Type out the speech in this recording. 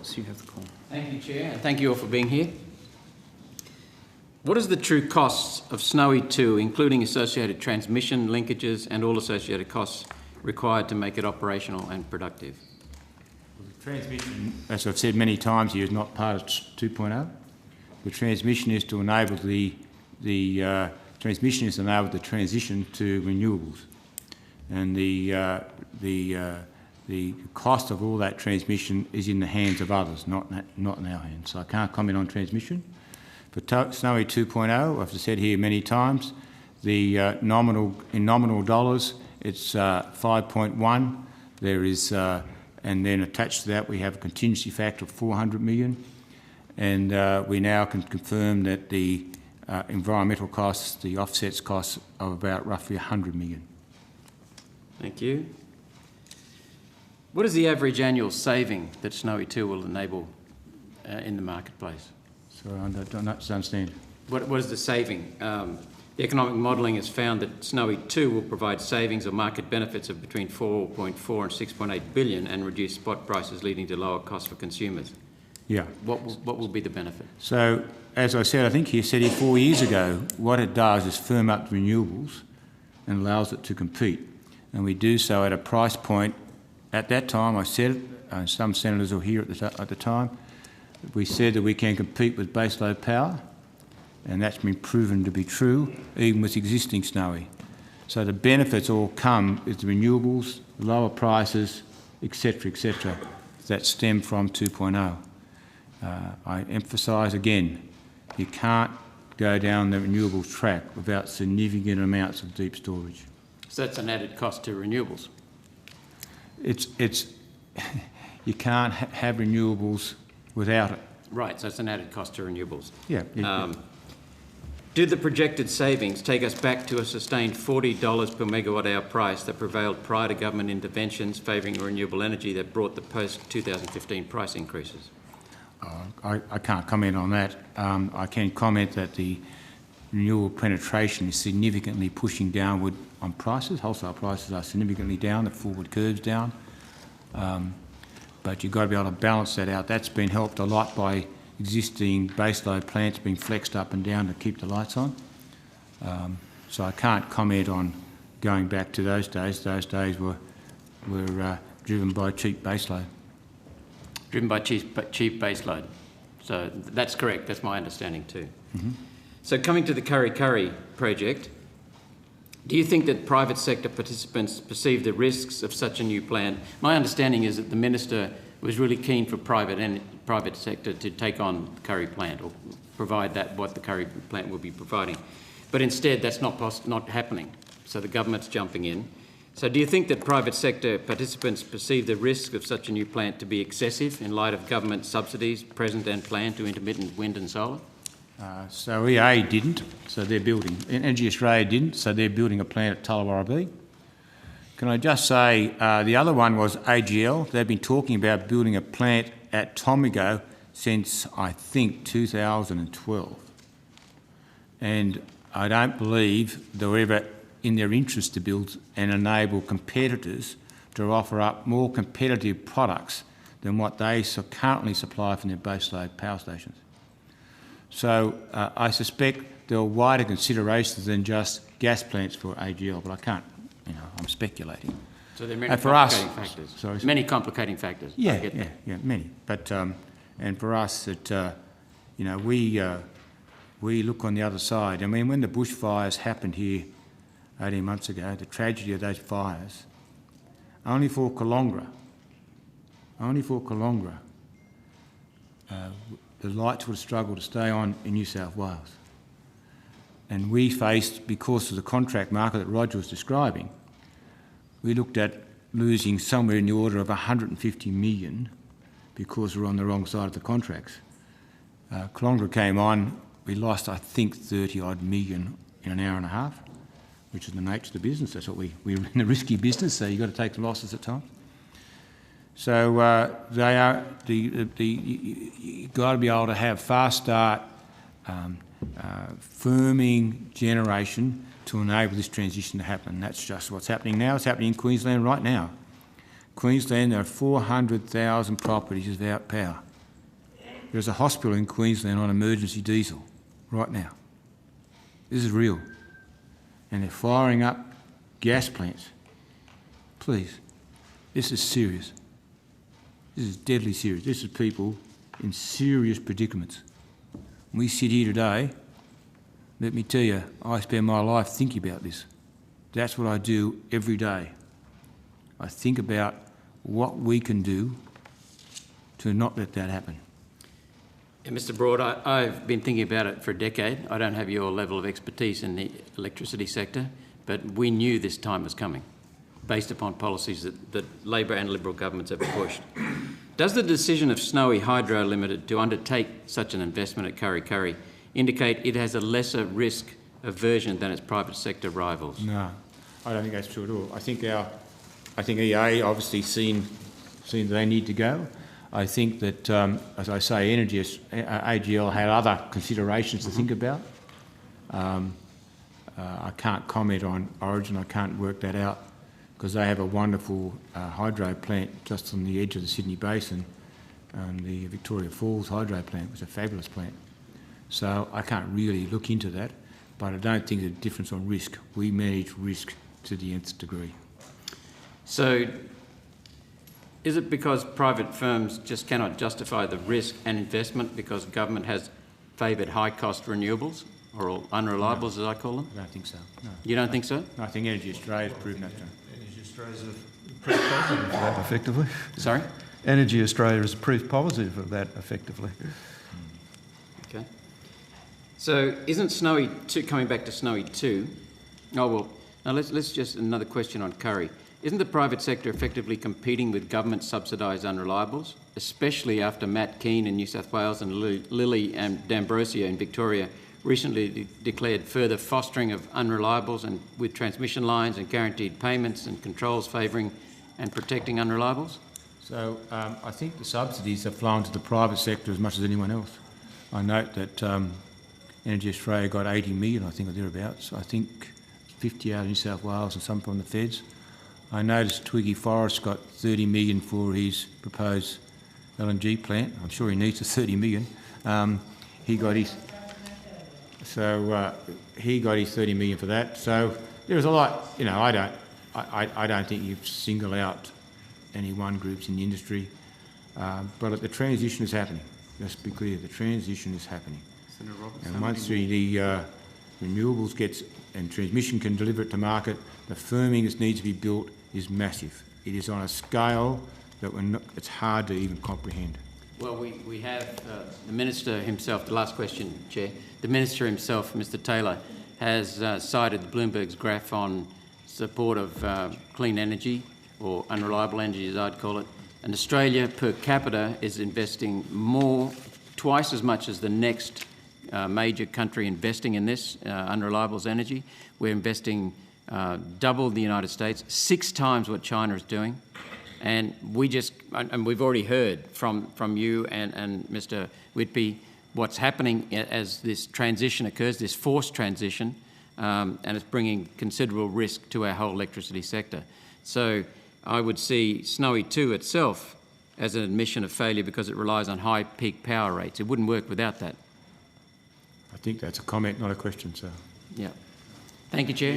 So you have the call. Thank you, Chair, and thank you all for being here. What is the true costs of Snowy 2, including associated transmission linkages and all associated costs required to make it operational and productive? Well, the transmission, as I've said many times here, is not part of 2.0. The transmission is to enable the transition to renewables, and the cost of all that transmission is in the hands of others, not in our hands. So I can't comment on transmission. For Snowy 2.0, as I've said here many times, in nominal dollars, it's 5.1. There is, and then attached to that, we have a contingency factor of 400 million, and we now can confirm that the environmental costs, the offsets costs, are about roughly 100 million. Thank you. What is the average annual saving that Snowy 2 will enable in the marketplace? So I don't understand. What is the saving? The economic modelling has found that Snowy 2 will provide savings or market benefits of between 4.4 and 6.8 billion and reduce spot prices, leading to lower costs for consumers. Yeah. What will be the benefit? So, as I said, I think you said here 4 years ago, what it does is firm up renewables and allows it to compete. And we do so at a price point. At that time, I said it, and some senators were here at the time, we said that we can compete with baseload power, and that's been proven to be true, even with existing Snowy. So the benefits all come with the renewables, lower prices, etc., that stem from 2.0. I emphasise again, you can't go down the renewables track without significant amounts of deep storage. So that's an added cost to renewables. You can't have renewables without it. Right, so it's an added cost to renewables. Yeah. Do the projected savings take us back to a sustained $40 per megawatt hour price that prevailed prior to government interventions favouring renewable energy that brought the post-2015 price increases? I can't comment on that. I can comment that the renewable penetration is significantly pushing downward on prices. Wholesale prices are significantly down, the forward curve's down. But you've got to be able to balance that out. That's been helped a lot by existing baseload plants being flexed up and down to keep the lights on. So I can't comment on going back to those days. Those days were driven by cheap baseload. Driven by cheap baseload. So that's correct, that's my understanding too. Mm-hmm. So coming to the Kurri Kurri project, do you think that private sector participants perceive the risks of such a new plant? My understanding is that the Minister was really keen for private sector to take on the Kurri plant or provide that what the Kurri plant will be providing. But instead that's not happening. So the government's jumping in. So do you think that private sector participants perceive the risk of such a new plant to be excessive in light of government subsidies present and planned to intermittent wind and solar? So EA didn't, so they're building. Energy Australia didn't, so they're building a plant at Tullawarra B. Can I just say, the other one was AGL. They've been talking about building a plant at Tomago since, I think, 2012. And I don't believe they were ever in their interest to build and enable competitors to offer up more competitive products than what they currently supply from their baseload power stations. So I suspect there are wider considerations than just gas plants for AGL, but I can't, I'm speculating. So there are many complicating factors. Sorry. Many complicating factors. Yeah, many. But and for us, we look on the other side. I mean, when the bushfires happened here 18 months ago, the tragedy of those fires, only for Colongra, the lights would struggle to stay on in New South Wales. And we faced, because of the contract market that Roger was describing, we looked at losing somewhere in the order of 150 million because we're on the wrong side of the contracts. Colongra came on, we lost, I think, 30-odd million in an hour and a half, which is the nature of the business. That's what we're in a risky business, so you've got to take the losses at times. So they are you've got to be able to have fast start, firming generation to enable this transition to happen. That's just what's happening now. It's happening in Queensland right now. Queensland, there are 400,000 properties without power. There's a hospital in Queensland on emergency diesel right now. This is real. And they're firing up gas plants. Please, this is serious. This is deadly serious. This is people in serious predicaments. We sit here today, let me tell you, I spend my life thinking about this. That's what I do every day. I think about what we can do to not let that happen. Yeah, Mr. Broad, I've been thinking about it for a decade. I don't have your level of expertise in the electricity sector, but we knew this time was coming, based upon policies that Labor and Liberal governments have pushed. Does the decision of Snowy Hydro Limited to undertake such an investment at Kurri Kurri indicate it has a lesser risk aversion than its private sector rivals? No, I don't think that's true at all. I think EA obviously seen they need to go. I think that, as I say, AGL had other considerations to think about. I can't comment on Origin. I can't work that out because they have a wonderful hydro plant just on the edge of the Sydney Basin, and the Victoria Falls hydro plant was a fabulous plant. So I can't really look into that, but I don't think there's a difference on risk. We manage risk to the nth degree. So is it because private firms just cannot justify the risk and investment because government has favoured high-cost renewables, or unreliables, as I call them? I don't think so, no. You don't think so? No, I think Energy Australia has proven that. Energy Australia is a proof positive of that, effectively. Sorry? Energy Australia is proof positive of that, effectively. Okay. So isn't Snowy 2, coming back to Snowy 2, oh well, now let's just, another question on Kurri. Isn't the private sector effectively competing with government subsidised unreliables, especially after Matt Keane in New South Wales and Lily and D'Ambrosio in Victoria recently declared further fostering of unreliables and with transmission lines and guaranteed payments and controls favouring and protecting unreliables? So I think the subsidies have flown to the private sector as much as anyone else. I note that Energy Australia got 80 million, I think, or thereabouts. I think 50 out of New South Wales and some from the feds. I noticed Twiggy Forrest got 30 million for his proposed LNG plant. I'm sure he needs the 30 million. He got his 30 million for that. So there's a lot. You know, I don't think you single out any one groups in the industry, but the transition is happening. Let's be clear, the transition is happening. And once the renewables gets and transmission can deliver it to market, the firming that needs to be built is massive. It is on a scale that it's hard to even comprehend. Well, we have the Minister himself, the last question, Chair, the Minister himself, Mr Taylor, has cited Bloomberg's graph on support of clean energy, or unreliable energy as I'd call it, and Australia per capita is investing twice as much as the next major country investing in this, unreliables energy. We're investing double the United States, 6 times what China is doing. And we've already heard from you and Mr Whitby what's happening as this transition occurs, this forced transition, and it's bringing considerable risk to our whole electricity sector. So I would see Snowy 2 itself as an admission of failure because it relies on high peak power rates. It wouldn't work without that. I think that's a comment, not a question, sir. Yeah. Thank you, Chair.